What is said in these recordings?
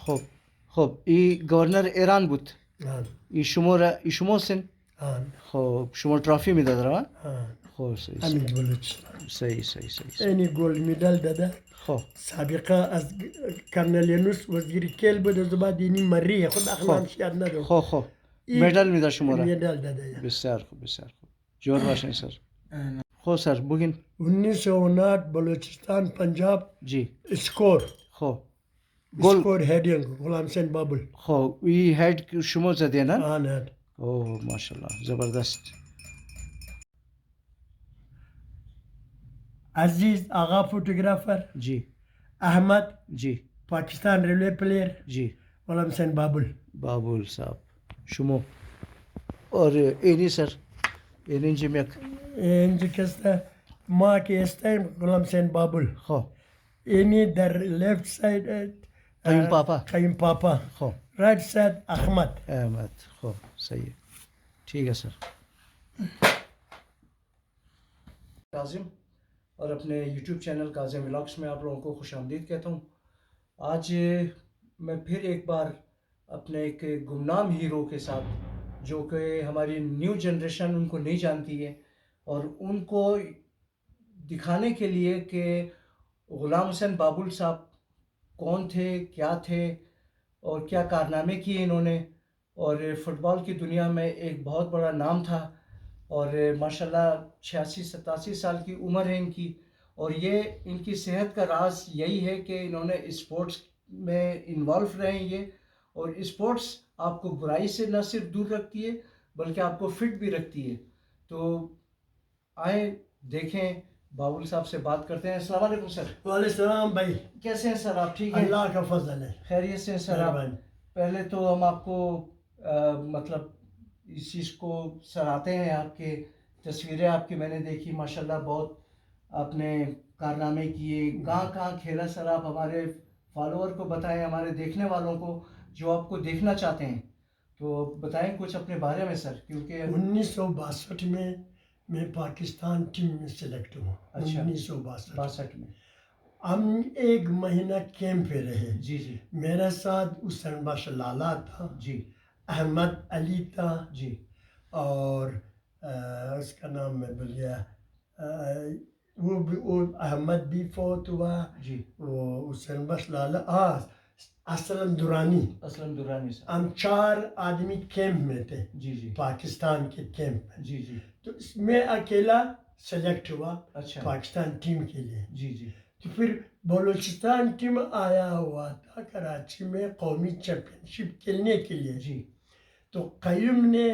خب خب ای گورنر ایران بود آن ای شما سن آن خب شما ترافی میداد رو آن خب صحیح همین صحیح بلوچستان صحیح صحیح صحیح اینی گل مدال داده خب سابقه از کرنل یونس وزیر کل بود از بعد اینی مریه خود اخنام شیاد ندارم خب خب مدال میداد شما را مدال داده یا بسیار خوب بسیار خوب جور باشین سر خب سر بگین 1959 بلوچستان پنجاب جی اسکور خب گل اسکور هیڈنگ غلام حسین بابل خب ای هید شما زدین نه آن هد اوه ماشاءالله زبردست عزیز آغا فوٹوگرافر جی احمد جی پاکستان ریلوے پلیئر جی غلام حسین بابل بابول صاحب شما اور اینی سر اینی جمعک اینجا کسته ما که استیم غلام حسین بابل خب اینی در لیفت ساید قیم پاپا قیم پاپا خب رائٹ ساید احمد احمد خب صحیح ٹھیک ہے سر کاظم اور اپنے یوٹیوب چینل کاظم ولاگس میں آپ لوگوں کو خوش آمدید کہتا ہوں آج میں پھر ایک بار اپنے ایک گمنام ہیرو کے ساتھ جو کہ ہماری نیو جنریشن ان کو نہیں جانتی ہے اور ان کو دکھانے کے لیے کہ غلام حسین بابل صاحب کون تھے کیا تھے اور کیا کارنامے کیے انہوں نے اور فٹ بال کی دنیا میں ایک بہت بڑا نام تھا اور ماشاءاللہ 86-87 سال کی عمر ہے ان کی اور یہ ان کی صحت کا راز یہی ہے کہ انہوں نے اسپورٹس میں انوالو رہے یہ اور اسپورٹس آپ کو برائی سے نہ صرف دور رکھتی ہے بلکہ آپ کو فٹ بھی رکھتی ہے تو آئیں دیکھیں بابل صاحب سے بات کرتے ہیں. السلام علیکم سر. وعلیکم السلام بھائی. کیسے ہیں سر آپ؟ ٹھیک ہیں؟ اللہ کا فضل ہے. خیریت سے ہیں سر آپ؟ پہلے تو ہم آپ کو مطلب اس چیز کو سراہتے ہیں، آپ کے تصویریں آپ کی میں نے دیکھی ماشاءاللہ بہت آپ نے کارنامے کیے. کہاں کہاں کھیلا سر آپ؟ ہمارے فالوور کو بتائیں، ہمارے دیکھنے والوں کو جو آپ کو دیکھنا چاہتے ہیں تو بتائیں کچھ اپنے بارے میں سر. کیونکہ 1962 میں پاکستان ٹیم میں سلیکٹ ہوا. 1962 میں ہم ایک مہینہ کیمپ پہ رہے. جی جی. میرے ساتھ حسین بخش لالا تھا جی. احمد علی تھا جی. اور اس کا نام میں بھول گیا، وہ احمد بھی فوت ہوا. جی. وہ حسین بخش لالا اسلم دورانی. اسلم دورانی صاحب. ہم 4 آدمی کیمپ میں تھے. جی جی. پاکستان کے کیمپ میں. جی جی. تو اس میں اکیلا سلیکٹ ہوا. اچھا. پاکستان ٹیم کے لیے. جی جی. تو پھر بلوچستان ٹیم آیا ہوا تھا کراچی میں قومی چیمپئن شپ کھیلنے کے لیے. جی. تو قیوم نے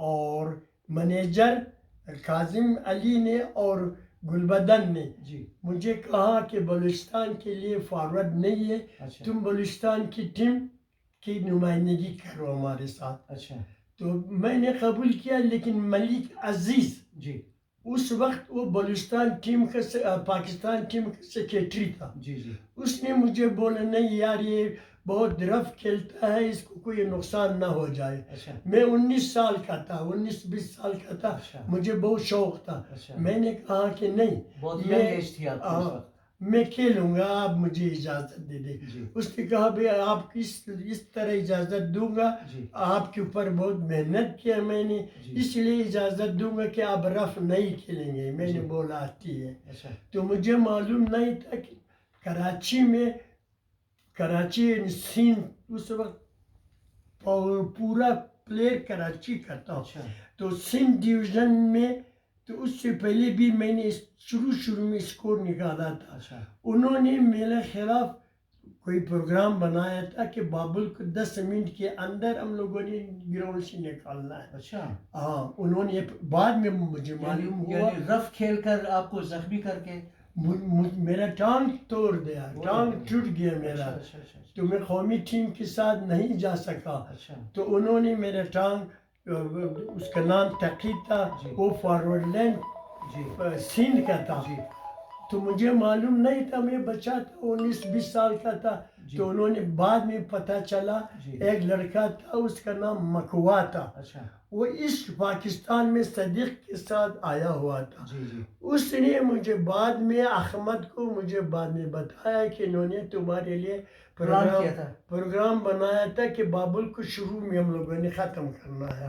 اور منیجر کاظم علی نے اور گلبدن نے جی مجھے کہا کہ بلوچستان کے لیے فارورڈ نہیں ہے. اچھا. تم بلوچستان کی ٹیم کی نمائندگی کرو ہمارے ساتھ. اچھا. تو میں نے قبول کیا. لیکن ملک عزیز جی اس وقت وہ بلوچستان ٹیم کا پاکستان ٹیم کا سیکریٹری تھا. جی جی. اس نے مجھے بولا نہیں یار یہ بہت رف کھیلتا ہے، اس کو کوئی نقصان نہ ہو جائے. اچھا. میں 19 سال کا تھا، 19-20 سال کا تھا. اچھا. مجھے بہت شوق تھا. اچھا. میں نے کہا کہ نہیں بہت ینگ ایج تھی آپ کی اس وقت. میں کھیلوں گا، آپ مجھے اجازت دے دیں. جی. اس نے کہا بھئی آپ اس طرح اجازت دوں گا. جی. آپ کے اوپر بہت محنت کیا میں نے، اس لیے اجازت دوں گا کہ آپ رف نہیں کھیلیں گے. میں نے بولا آتی ہے. اچھا. تو مجھے معلوم نہیں تھا کہ کراچی سندھ اس وقت پورا پلیئر کراچی کا تھا. تو سندھ ڈویژن میں تو اس سے پہلے بھی میں نے شروع میں اسکور نکالا تھا. انہوں نے میرے خلاف کوئی پروگرام بنایا تھا کہ بابل کو 10 منٹ کے اندر ہم لوگوں نے گراؤنڈ سے نکالنا ہے. اچھا. ہاں انہوں نے بعد میں مجھے معلوم ہوا. یعنی رف کھیل کر آپ کو زخمی کر کے میرا ٹانگ توڑ دیا، ٹانگ ٹوٹ گیا میرا. تو میں قومی ٹیم کے ساتھ نہیں جا سکا. تو انہوں نے میرا ٹانگ، اس کا نام تقی تھا، وہ فارورڈ لین سندھ کا تھا. تو مجھے معلوم نہیں تھا، میں بچہ تھا، 19-20 سال کا تھا. تو انہوں نے بعد میں پتہ چلا ایک لڑکا تھا اس کا نام مکوا تھا, وہ اس پاکستان میں صدیق کے ساتھ آیا ہوا تھا. اس نے مجھے بعد میں احمد کو مجھے بعد میں بتایا کہ انہوں نے تمہارے لیے پروگرام بنایا تھا کہ بابل کو شروع میں ہم لوگوں نے ختم کرنا ہے.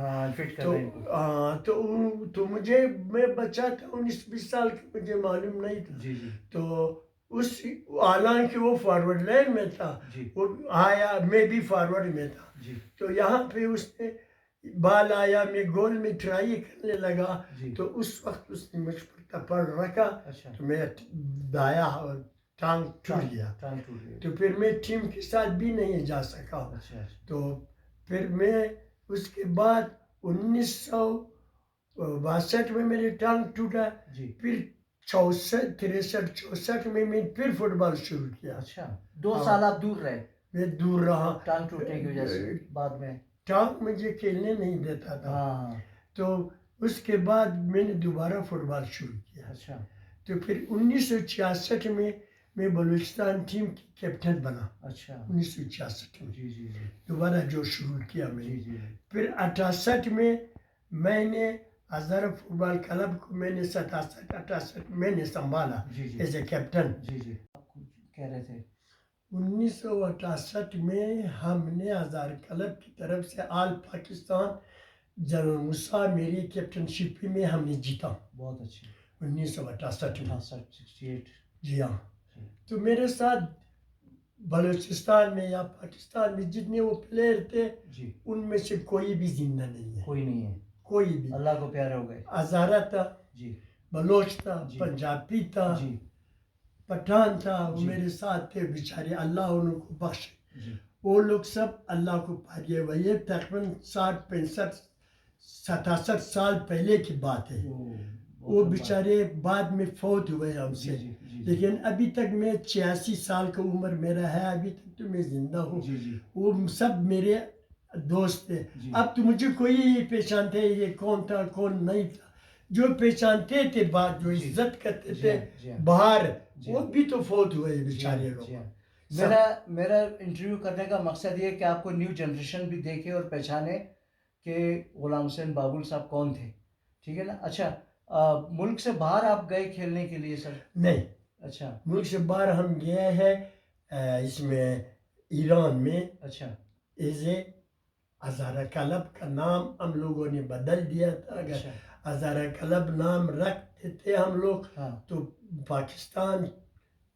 تو مجھے میں بچہ تھا 19-20 سال کا, مجھے معلوم نہیں تھا. تو اس حالانکہ وہ فارورڈ لائن میں تھا, وہ آیا میں بھی فارورڈ میں تھا. تو یہاں پہ اس نے بال آیا, میں گول میں ٹرائی کرنے لگا, تو اس وقت اس نے مجھ پر تپڑ رکھا, تو میں دایا ٹانگ ٹوٹ گیا. تو پھر میں ٹیم کے ساتھ بھی نہیں جا سکا. تو پھر میں اس کے بعد 1962 میں میری ٹانگ ٹوٹا. پھر 64 میں پھر فٹ بال شروع کیا. 2 سال آپ دور رہے؟ میں دور رہا, ٹانگ ٹوٹنے کی وجہ سے. بعد میں ٹانگ مجھے کھیلنے نہیں دیتا تھا. تو اس کے بعد میں نے دوبارہ فٹ بال شروع کیا. تو پھر 1966 میں بلوچستان ٹیم کی کیپٹن بنا. 1966 میں دوبارہ جو شروع کیا میں. پھر 68 میں نے ہزارہ فٹ بال کلب کو میں نے 67-68 میں نے سنبھالا ایز اے کیپٹن. کہہ رہے تھے 1968 میں ہم نے ہزار کلب کی طرف سے آل پاکستان جنرل موسیٰ میری کیپٹن شپ میں ہم نے جیتا. بہت اچھی. 1968 جی ہاں. تو میرے ساتھ بلوچستان میں یا پاکستان میں جتنے وہ پلیئر تھے ان میں سے کوئی بھی زندہ نہیں ہے. کوئی نہیں ہے, کوئی بھی. اللہ کو پیارے ہو گئے. ہزارہ تھا, بلوچ تھا, پنجابی تھا, پٹھان تھا, وہ میرے ساتھ تھے بیچارے, اللہ ان کو بخش. وہ لوگ سب اللہ کو پا گئے. وہ یہ تقریباً 60-65-67 سال پہلے کی بات ہے. وہ بیچارے بعد میں فوت ہوئے ہم سے. لیکن ابھی تک میں 86 سال کا عمر میرا ہے, ابھی تک تو میں زندہ ہوں. وہ سب میرے دوست تھے. اب تو مجھے کوئی پہچانتے یہ کون تھا کون نہیں تھا. جو پہچانتے تھے بات, جو عزت کرتے تھے باہر, وہ بھی تو فوت ہوئے بیچارے لوگ. میرا انٹرویو کرنے کا مقصد یہ ہے کہ آپ کو نیو جنریشن بھی دیکھے اور پہچانے کہ غلام حسین بابل صاحب کون تھے. ٹھیک ہے نا. اچھا, ملک سے باہر آپ گئے کھیلنے کے لیے سر؟ نہیں. اچھا, ملک سے باہر ہم گئے ہیں اس میں ایران میں. اچھا, ایز اے ہزارہ کلب کا نام ہم لوگوں نے بدل دیا تھا. اگر ہزارہ کلب نام رکھتے تھے ہم لوگ تو پاکستان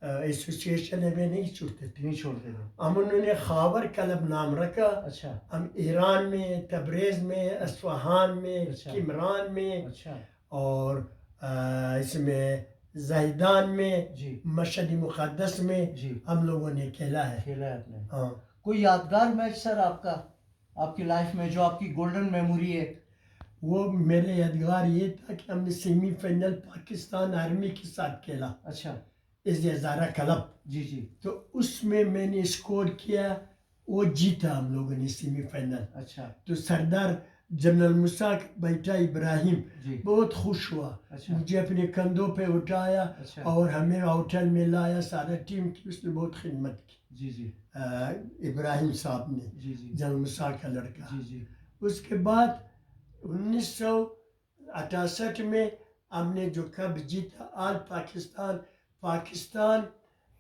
ایسوسیشن میں نہیں چھوڑتے تھے. ہم انہوں نے خاور کلب نام رکھا. ہم ایران میں, تبریز میں, اصفہان میں, کمران میں, اور اس میں زاہدان میں, مشہد مقدس میں ہم لوگوں نے کھیلا ہے. ہاں. کوئی یادگار میچ سر آپ کا, آپ کی لائف میں جو آپ کی گولڈن میموری ہے؟ وہ میرے یادگار یہ تھا کہ ہم نے سیمی فائنل پاکستان آرمی کے ساتھ کھیلا. اچھا, ایز اے ہزارہ کلب. تو اس میں نے اسکور کیا, وہ جیتا ہم لوگوں نے سیمی فائنل. اچھا, تو سردار جنرل موسیٰ کا بیٹا ابراہیم بہت خوش ہوا, مجھے اپنے کندھوں پہ اٹھایا اور ہمیں ہوٹل میں لایا. سارا ٹیم کی اس نے بہت خدمت کی. ابراہیم صاحب نے, جنرل موسیٰ کا لڑکا. اس کے بعد 1968 میں ہم نے جو کپ جیتا آل پاکستان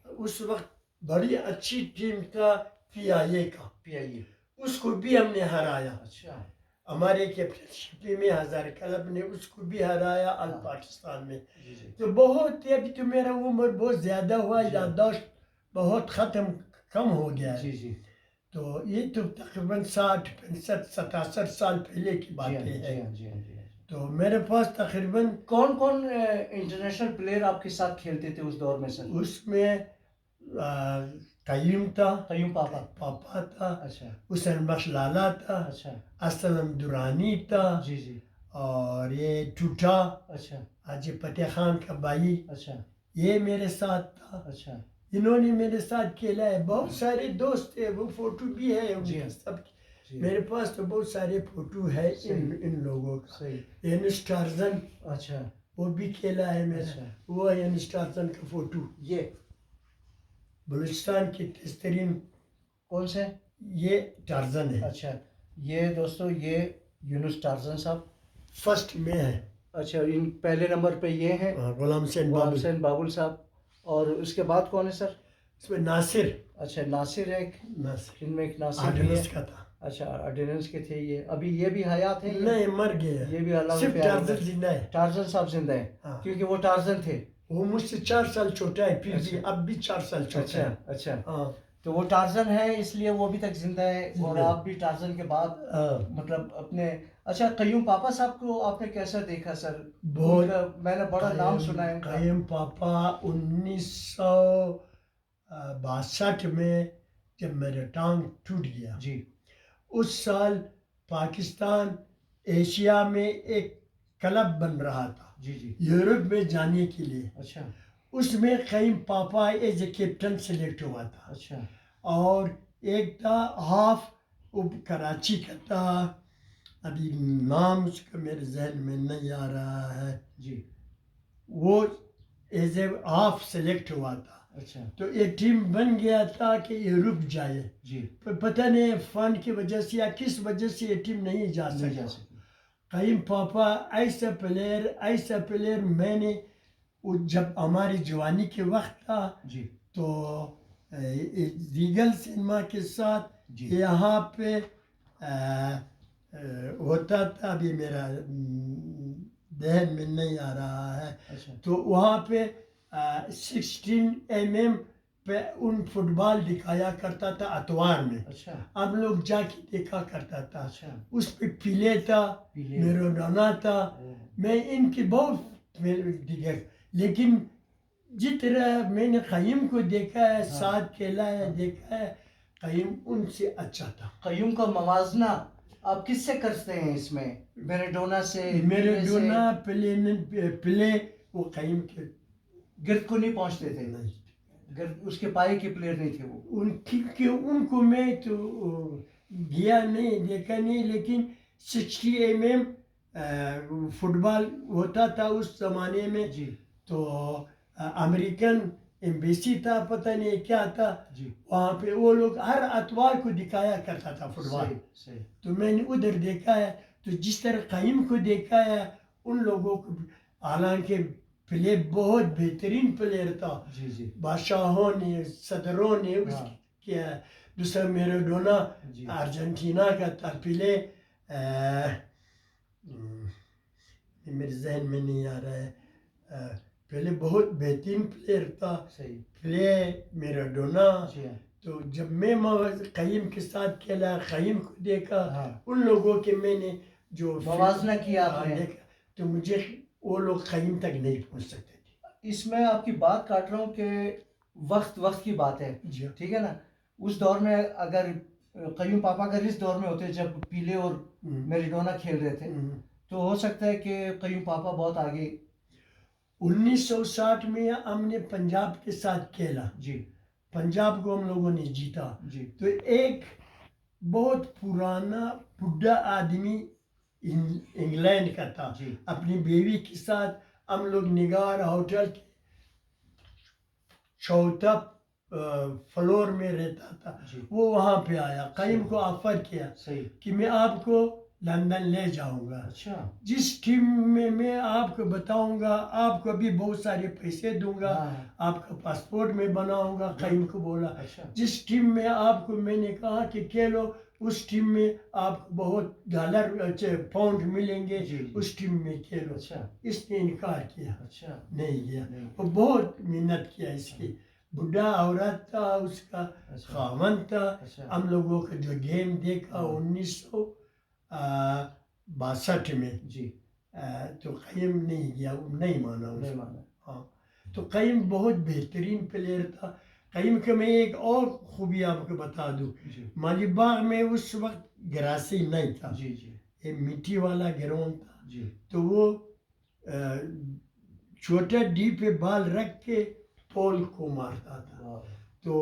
اس وقت بڑی اچھی ٹیم تھا پی آئی اے کا. اس کو بھی ہم نے ہرایا. ہمارے کیپٹنشپ میں ہزار کلب نے اس کو بھی ہرایا آل پاکستان میں. تو بہت, ابھی تو میرا عمر بہت زیادہ ہوا, یادداشت بہت کم ہو گیا ہے. تو یہ تو تقریباً 60-65-67 سال پہلے کی باتیں ہیں. تو میرے پاس تقریباً کون انٹرنیشنل پلیئر آپ کے ساتھ کھیلتے تھے اس دور میں سر؟ اس میں قیوم تھا, قیوم پاپا تھا, حسین بخش لالا تھا, اسلم درانی تھا, اور یہ ٹوٹا حاجی فتح خان کا بھائی, یہ میرے ساتھ تھا. انہوں نے میرے ساتھ کھیلا ہے. بہت سارے دوست تھے, وہ فوٹو بھی ہے سب. میرے پاس تو بہت سارے فوٹو ہے ان لوگوں کا. اینس ٹارزن, وہ بھی کھیلا ہے میرا. وہ اینس ٹارزن کا فوٹو, یہ بلوچستان کے تیز ترین کون سے؟ یہ ٹارزن ہے، اچھا یہ دوستو یہ یونس ٹارزن صاحب فرسٹ میں ہے، اچھا ان پہلے نمبر پہ یہ ہیں غلام حسین غلام بابل، حسین بابل صاحب، اور اس کے بعد کون ہے سر؟ اس میں ناصر، اچھا ناصر ہے ایک، ناصر ان میں ایک ناصر بھی ہے، آرڈیننس کا تھا، اچھا آرڈیننس کے تھے یہ، ابھی یہ بھی حیات ہیں؟ نہیں مر گیا، یہ بھی اللہ صرف کو پیار ٹارزن کرتے ہیں۔ زندہ ہے، ٹارزن صاحب زندہ ہیں ہاں، کیونکہ وہ ٹارزن تھے۔ وہ مجھ سے 4 سال چھوٹا ہے، پھر بھی اچھا۔ اب بھی 4 سال چھوٹا اچھا ہے، اچھا ہاں تو وہ ٹارزن ہے اس لیے وہ ابھی تک زندہ ہے، اور زندہ ہے۔ آپ بھی ٹارزن کے بعد ہاں، مطلب اپنے اچھا قیوم پاپا صاحب کو آپ نے کیسا دیکھا سر؟ بہت ان کا میں نے بڑا نام سنا ہے ان کا۔ قیم پاپا 1962 میں جب میرا ٹانگ ٹوٹ گیا، جی اس سال پاکستان ایشیا میں ایک کلب بن رہا تھا جی جی یورپ میں جانے کے لیے، اچھا اس میں قیم پاپا ایز اے کیپٹن سلیکٹ ہوا تھا، اچھا اور ایک تھا ہاف وہ کراچی کا تھا، ابھی نام اس کا میرے ذہن میں نہیں آ رہا ہے، جی وہ ایز اے ہاف سلیکٹ ہوا تھا، اچھا تو ایک ٹیم بن گیا تھا کہ یورپ جائے، جی پر پتہ نہیں فنڈ کی وجہ سے یا کس وجہ سے یہ ٹیم نہیں جا نہیں جا سکا۔ سکے۔ قیم پاپا ایسا پلیئر میں نے وہ جب ہماری جوانی کے وقت تھا جی تو ریگل سنیما کے ساتھ جی یہاں پہ ہوتا تھا، ابھی میرا ذہن میں نہیں آ رہا ہے، اچھا تو وہاں پہ 16 mm پہ ان فٹ بال دکھایا کرتا تھا اتوار میں، اچھا ہم لوگ جا کے دیکھا کرتا تھا، اچھا اس پہ پیلے تھا، پیلے۔ میروڈونا تھا، میں ان کی بہت دیکھا، لیکن جس طرح میں نے قیم کو دیکھا ہے، ساتھ کھیلا ہے دیکھا ہے، قیم ان سے اچھا تھا۔ قیوم کا موازنہ آپ کس سے کرتے ہیں اس میں؟ میراڈونا سے؟ میروڈونا پلے وہ قیم کے گرد کو نہیں پہنچتے تھے، نہیں، گرد اس کے پائے کے پلیئر نہیں تھے وہ۔ ان کو میں تو گیا نہیں، دیکھا نہیں، لیکن 60 mm فٹ بال ہوتا تھا اس زمانے میں، جی تو امریکن ایمبیسی تھا، پتہ نہیں کیا تھا، جی وہاں پہ وہ لوگ ہر اتوار کو دکھایا کرتا تھا فٹ بال، صحیح صحیح تو میں نے ادھر دیکھا ہے، تو جس طرح قیم کو دیکھا ہے ان لوگوں کو، حالانکہ پلے بہت بہترین پلیئر تھا، جی جی بادشاہوں نے صدروں نے اس ہاں کیا، دوسرا میراڈونا جی ارجنٹینا کا تھا پلے، میرے ذہن میں نہیں آ رہا ہے، پہلے بہت بہترین پلیئر تھا صحیح پلے میراڈونا، جی ہاں تو جب میں قیم کے ساتھ کھیلا، قیم کو دیکھا، ہاں ان لوگوں کے میں نے جو موازنہ کیا آپ نے۔ دیکھا، تو مجھے وہ لوگ قیم تک نہیں پہنچ سکتے تھے۔ اس میں آپ کی بات کاٹ رہا ہوں کہ وقت کی بات ہے، جی ٹھیک ہے نا؟ اس دور میں اگر قیوم پاپا اگر اس دور میں ہوتے جب پیلے اور میراڈونا کھیل رہے تھے تو ہو سکتا ہے کہ قیوم پاپا بہت آگے۔ 1960 میں ہم نے پنجاب کے ساتھ کھیلا، جی پنجاب کو ہم لوگوں نے جیتا، جی تو ایک بہت پرانا بڈھا آدمی انگلینڈ کا تھا، جی اپنی بیوی کے ساتھ ہم لوگ نگار ہوٹل کے چوتھا فلور میں رہتا تھا، جی وہ وہاں پہ آیا، قیم کو آفر کیا صحیح کہ میں آپ کو لندن لے جاؤں گا، اچھا جس ٹیم میں آپ کو بتاؤں گا، آپ کو بھی بہت سارے پیسے دوں گا، ہاں آپ کا پاسپورٹ میں بناؤں گا، قیم کو بولا، اچھا جس ٹیم میں آپ کو میں نے کہا کہ کھیلو، اس ٹیم میں آپ کو بہت ڈالر پاؤنڈ ملیں گے، جی جی اس ٹیم میں کھیلو، اچھا اس نے انکار کیا، اچھا نہیں گیا، نہیں وہ بہت محنت کیا اس کی، بڈھا عورت تھا، اس کا اچھا خاوند تھا، اچھا ہم لوگوں کا جو گیم دیکھا 1962 میں، جی تو قیم نہیں گیا، نہیں مانا اس نہیں کو، مانا ہاں، تو قیم بہت بہترین پلیئر تھا۔ قیم کا میں ایک اور خوبی آپ کو بتا دوں، جی مالی باغ میں اس وقت گراسی نہیں تھا، جی جی یہ مٹی والا گراؤنڈ تھا، جی تو وہ چھوٹا ڈی پہ بال رکھ کے پول کو مارتا تھا، واہ، تو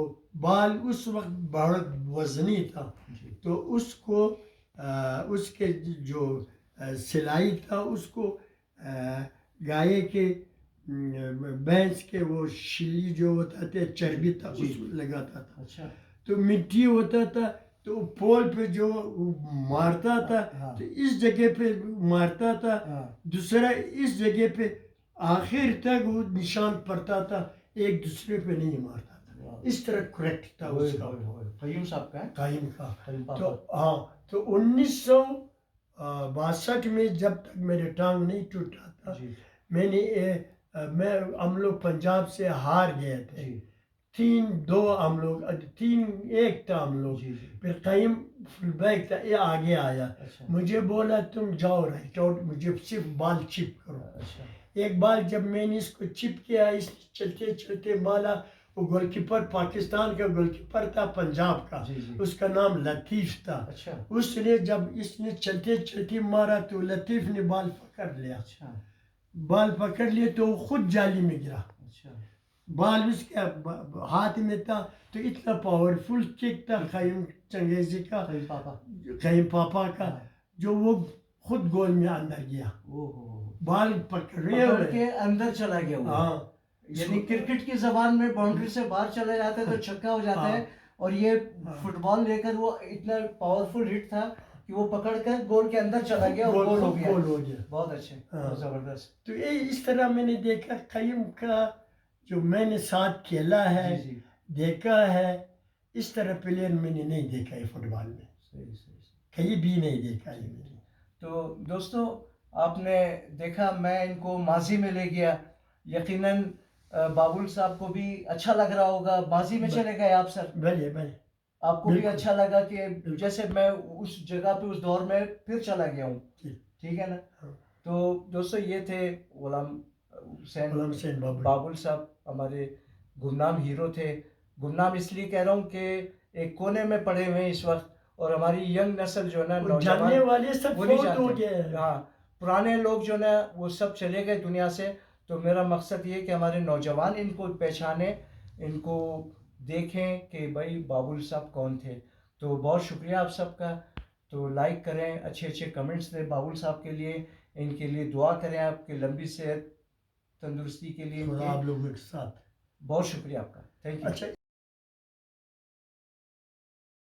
بال اس وقت بہت وزنی تھا، جی تو اس کو اس کے جو سلائی تھا، اس کو گائے کے بھینس کے وہ شلی جو ہوتا تھا، چربی تھا، جی اس میں لگاتا تھا، اچھا تو مٹی ہوتا تھا تو پول پہ جو مارتا تھا ہاں تو اس جگہ پہ مارتا تھا، ہاں دوسرا اس جگہ پہ، آخر تک وہ نشان پڑتا تھا، ایک دوسرے پہ نہیں مارتا تھا. اس طرح کریکٹ تھا اس کا قیوم صاحب کا ہے قائم کا. قیوم تو پاپا ہاں تو 1962 میں جب تک میرے ٹانگ نہیں ٹوٹا تھا، جی ہم لوگ پنجاب سے ہار گئے تھے. جی 3-2 ہم لوگ، 3-1 تھا ہم لوگ. جی جی پھر قیم فل بیک تھا، یہ آگے آیا. اچھا مجھے بولا تم جاؤ رائٹ آؤٹ، مجھے صرف بال چپ کرو. اچھا ایک بال جب میں نے اس کو چپ کیا، اس چلتے چلتے مالا، وہ گول کیپر پاکستان کا گول کیپر تھا پنجاب کا، جی جی اس کا نام لطیف تھا. اچھا اس نے جب اس نے چلتے چلتے مارا تو لطیف نے بال پکڑ لیا. اچھا بال پکڑ لیے تو وہ خود جالی میں گرا. اچھا بال اس کے ہاتھ میں تھا تو اتنا پاورفل کک تھا قیوم چنگیزی کا، قیوم پاپا قیوم پاپا کا، ہاں. جو وہ خود گول میں اندر گیا. اوہ بال پکڑے پکڑ ہوئے. کے اندر چلا گیا وہ، ہاں یعنی کرکٹ کی زبان میں باؤنڈری سے باہر چلا جاتا ہے تو چھکا ہو جاتا ہے، اور یہ فٹ بال لے کر وہ اتنا پاورفل ہٹ تھا کہ وہ پکڑ کر گول کے اندر چلا گیا اور گول ہو گیا. گول ہو گیا. بہت اچھے ہاں. زبردست. تو یہ اس طرح میں نے دیکھا قیوم کا جو میں نے ساتھ کھیلا ہے، جی جی دیکھا ہے، اس طرح پلیئر میں نے نہیں دیکھا ہے فٹ بال میں، صحیح صحیح صحیح. کہیں بھی نہیں دیکھا ہے میں نے. تو دوستو آپ نے دیکھا میں ان کو ماضی میں لے گیا، یقیناً بابل صاحب کو بھی اچھا لگ رہا ہوگا. ماضی میں چلے گئے آپ سر، بھلے بھلے آپ کو بھی بالکل. اچھا لگا کہ جیسے میں اس جگہ پہ اس دور میں پھر چلا گیا ہوں. جی. ٹھیک ہے نا. ہاں. تو دوستو یہ تھے غلام حسین غلام حسین بابل. بابل صاحب، ہمارے گمنام ہیرو تھے. گمنام اس لیے کہہ رہا ہوں کہ ایک کونے میں پڑے ہوئے ہیں اس وقت، اور ہماری ینگ نسل جو ہے نا، وہ جاننے والے سب وہ نہیں فوت ہو جانتے. گئے ہیں. ہاں پرانے لوگ جو نا وہ سب چلے گئے دنیا سے. تو میرا مقصد یہ کہ ہمارے نوجوان ان کو پہچانیں، ان کو دیکھیں کہ بھائی بابل صاحب کون تھے. تو بہت شکریہ آپ سب کا. تو لائک کریں، اچھے اچھے کمنٹس دیں بابل صاحب کے لیے، ان کے لیے دعا کریں آپ کی لمبی صحت تندرستی کے لیے. آپ لوگوں کے ساتھ بہت شکریہ آپ کا. Thank you. اچھا